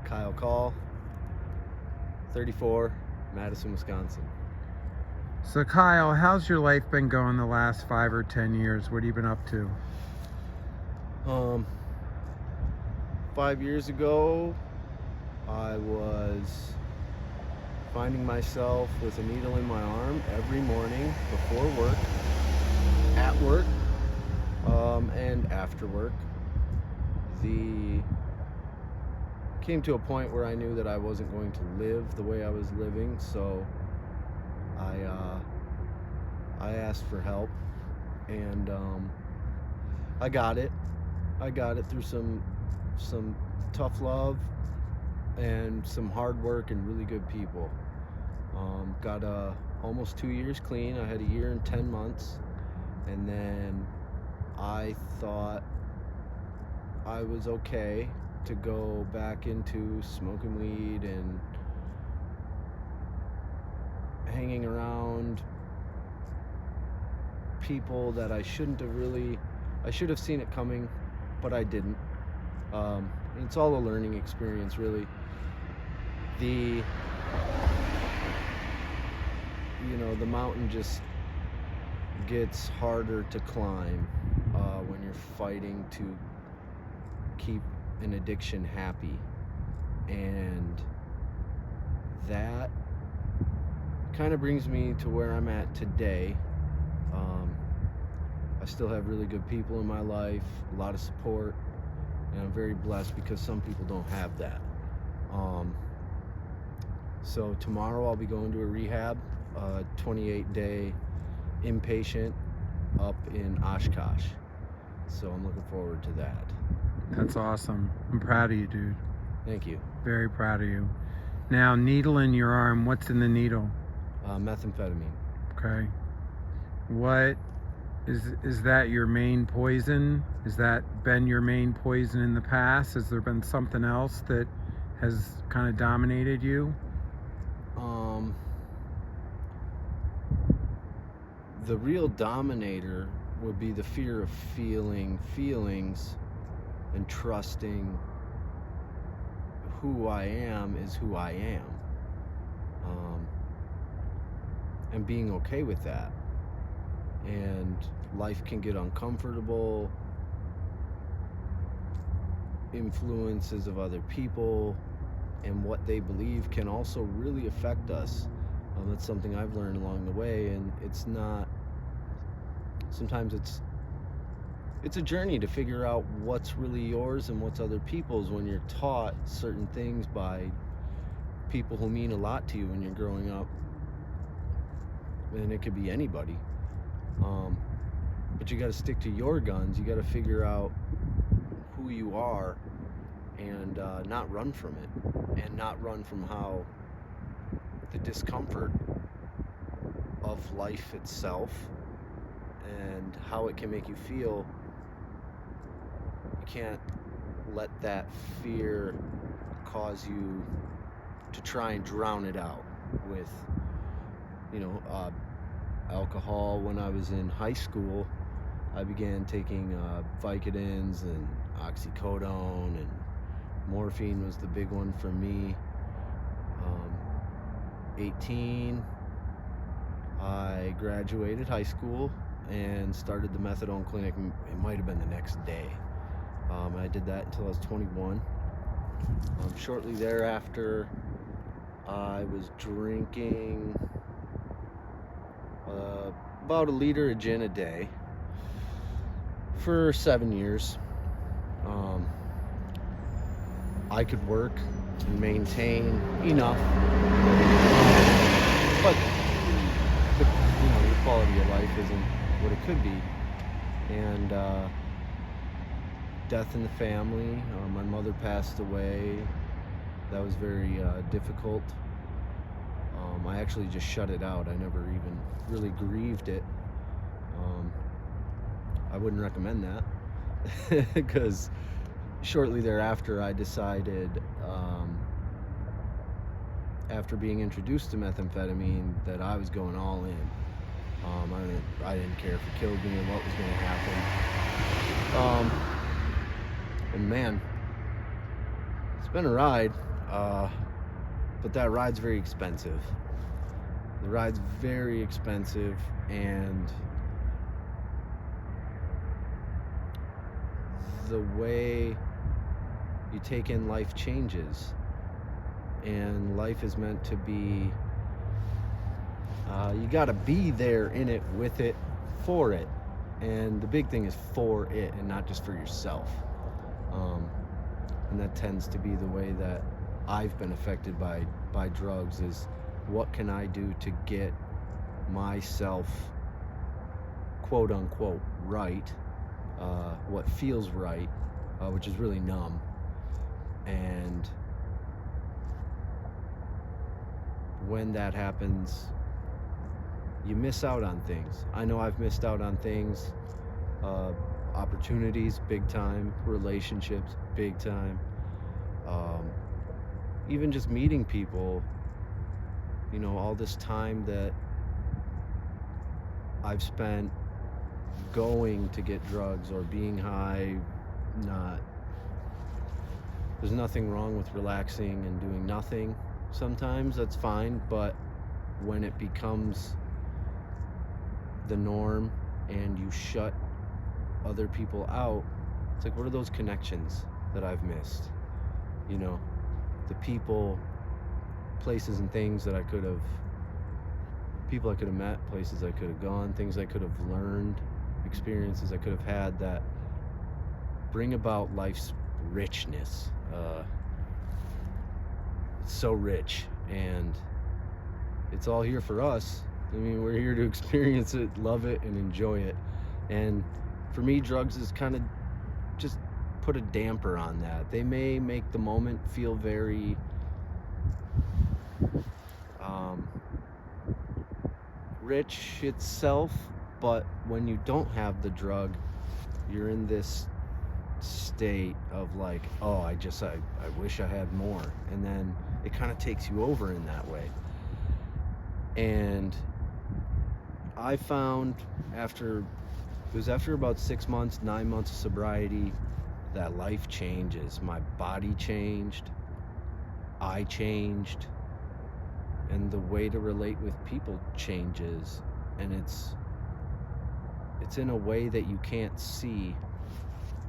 Kahl, 34, Madison, Wisconsin. So Kyle, how's your life been going the last 5 or 10 years? What have you been up to? 5 years ago, I was finding myself with a needle in my arm every morning before work, at work, and after work. Came to a point where I knew that I wasn't going to live the way I was living, so I asked for help, and I got it. I got it through some tough love and some hard work and really good people. Got almost 2 years clean. I had a year and 10 months, and then I thought I was okay to go back into smoking weed and hanging around people that I should have seen it coming, but I didn't. It's all a learning experience, really. The mountain just gets harder to climb when you're fighting to keep an addiction happy, and that kind of brings me to where I'm at today. I still have really good people in my life, a lot of support, and I'm very blessed because some people don't have that. So tomorrow I'll be going to a rehab, 28-day inpatient up in Oshkosh. So I'm looking forward to that. That's awesome. I'm proud of you, dude. Thank you. Very proud of you. Now, needle in your arm, what's in the needle? Methamphetamine. Okay. What is that your main poison? Has that been your main poison in the past? Has there been something else that has kind of dominated you? The real dominator would be the fear of feeling feelings and trusting who I am is who I am, and being okay with that. And life can get uncomfortable. Influences of other people and what they believe can also really affect us. That's something I've learned along the way, and sometimes it's a journey to figure out what's really yours and what's other people's when you're taught certain things by people who mean a lot to you when you're growing up. And it could be anybody. But you got to stick to your guns. You got to figure out who you are and not run from it, and not run from how the discomfort of life itself and how it can make you feel. You can't let that fear cause you to try and drown it out with alcohol. When I was in high school, I began taking Vicodins and oxycodone, and morphine was the big one for me. 18, I graduated high school and started the methadone clinic. It might have been the next day. I did that until I was 21. Shortly thereafter, I was drinking about a liter of gin a day for 7 years. I could work and maintain enough, but the quality of life isn't what it could be. And death in the family. My mother passed away. That was very difficult. I actually just shut it out. I never even really grieved it. I wouldn't recommend that because shortly thereafter I decided, after being introduced to methamphetamine, that I was going all in. I didn't care if it killed me or what was going to happen. And man, it's been a ride. But that ride's very expensive. The ride's very expensive, and the way you take in life changes. And life is meant to be, you gotta be there in it, with it, for it. And the big thing is for it and not just for yourself. And that tends to be the way that I've been affected by drugs, is what can I do to get myself, quote unquote, right, what feels right, which is really numb. And when that happens, you miss out on things. I know I've missed out on things, opportunities, big time, relationships, big time, even just meeting people, you know, all this time that I've spent going to get drugs or being high. There's nothing wrong with relaxing and doing nothing. Sometimes that's fine, but when it becomes the norm and you shut other people out, it's like, what are those connections that I've missed? You know, the people, places and things that people I could have met, places I could have gone, things I could have learned, experiences I could have had that bring about life's richness. It's so rich, and it's all here for us. I mean, we're here to experience it, love it, and enjoy it. And for me, drugs is kind of just put a damper on that. They may make the moment feel very rich itself, but when you don't have the drug, you're in this state of like, oh, I wish I had more, and then it kind of takes you over in that way. And I found after about 6 months, 9 months of sobriety, that life changes. My body changed, I changed, and the way to relate with people changes, and it's in a way that you can't see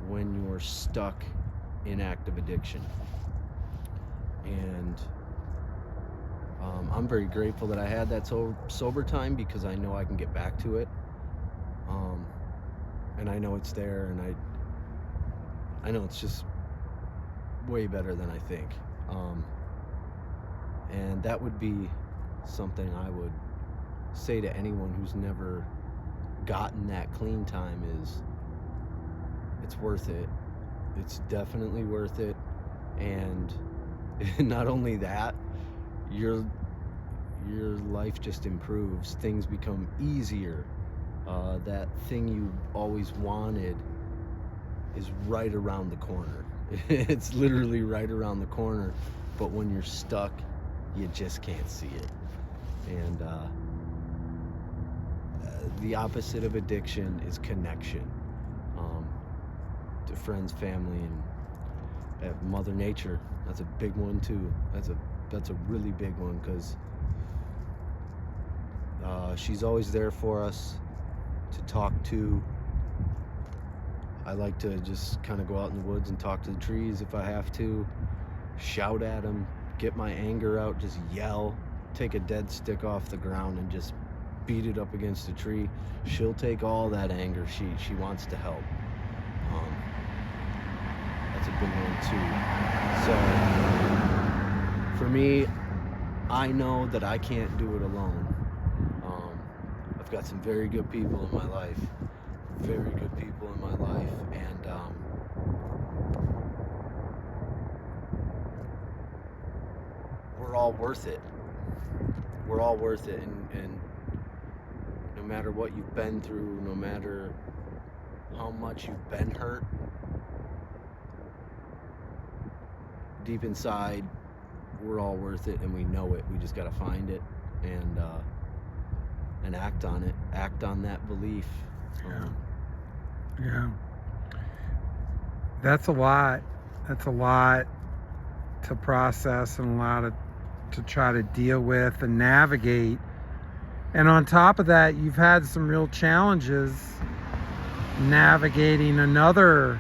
when you're stuck in active addiction. And I'm very grateful that I had that sober time, because I know I can get back to it, and I know it's there, and I know it's just way better than I think. And that would be something I would say to anyone who's never gotten that clean time, is it's worth it. It's definitely worth it. And not only that, your life just improves. Things become easier. That thing you always wanted is right around the corner. It's literally right around the corner, but when you're stuck, you just can't see it. And the opposite of addiction is connection, to friends, family, and Mother Nature. That's a big one too. That's a really big one, because she's always there for us to talk to. I like to just kind of go out in the woods and talk to the trees if I have to, shout at them, get my anger out, just yell, take a dead stick off the ground and just beat it up against a tree. She'll take all that anger. She wants to help. That's a big one too. So for me, I know that I can't do it alone. I've got some very good people in my life, and we're all worth it. And no matter what you've been through, no matter how much you've been hurt, deep inside, we're all worth it, and we know it. We just got to find it and act on it. Act on that belief. Yeah. That's a lot. to process and a lot to try to deal with and navigate. And on top of that, you've had some real challenges navigating another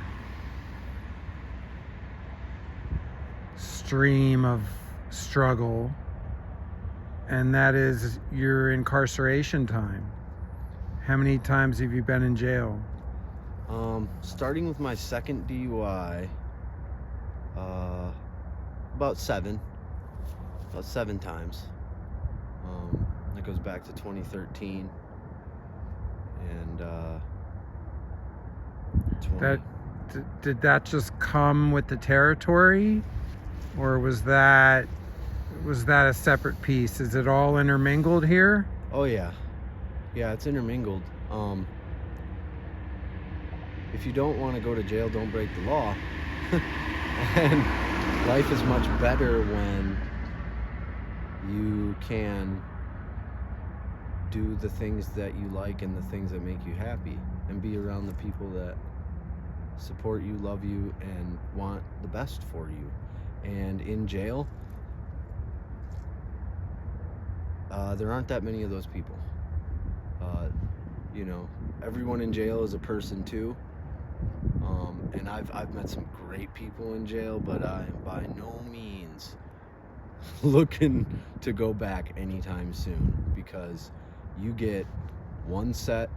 stream of struggle, and that is your incarceration time. How many times have you been in jail? Starting with my second DUI, about seven times. That goes back to 2013, and 20. Did that just come with the territory, or was that a separate piece? Is it all intermingled here? Oh yeah, it's intermingled. If you don't want to go to jail, don't break the law. And life is much better when you can do the things that you like and the things that make you happy, and be around the people that support you, love you, and want the best for you. And in jail, there aren't that many of those people. Everyone in jail is a person too. And I've met some great people in jail, but I am by no means looking to go back anytime soon, because you get one set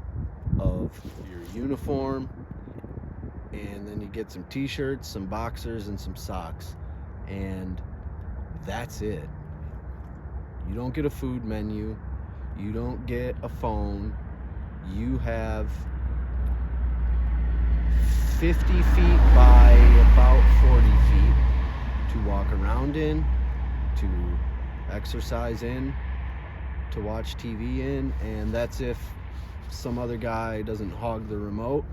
of your uniform, and then you get some t-shirts, some boxers, and some socks, and that's it. You don't get a food menu, you don't get a phone, you have 50 feet by about 40 feet to walk around in, to exercise in, to watch TV in, and that's if some other guy doesn't hog the remote,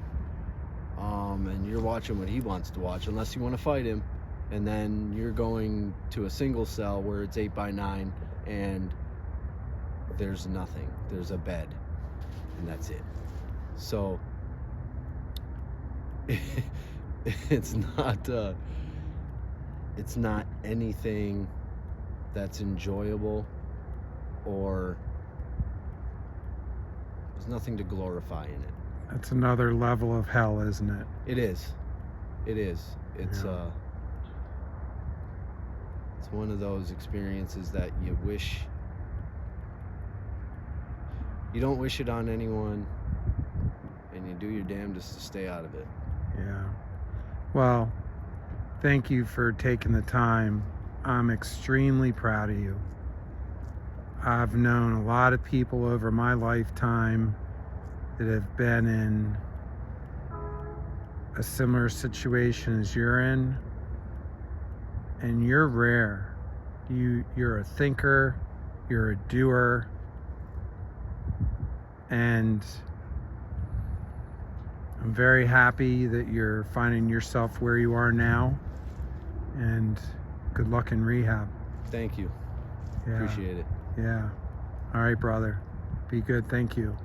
and you're watching what he wants to watch, unless you want to fight him, and then you're going to a single cell where it's 8x9 and there's nothing. There's a bed, and that's it. So it's not anything that's enjoyable, or there's nothing to glorify in it. That's another level of hell, isn't it? It is. It's Yeah. it's one of those experiences that you wish you don't wish it on anyone, and you do your damnedest to stay out of it. Yeah. Well, thank you for taking the time. I'm extremely proud of you. I've known a lot of people over my lifetime that have been in a similar situation as you're in, and you're rare. You're a thinker, you're a doer, and I'm very happy that you're finding yourself where you are now, and good luck in rehab. Thank you. Yeah. Appreciate it. Yeah. All right, brother. Be good. Thank you.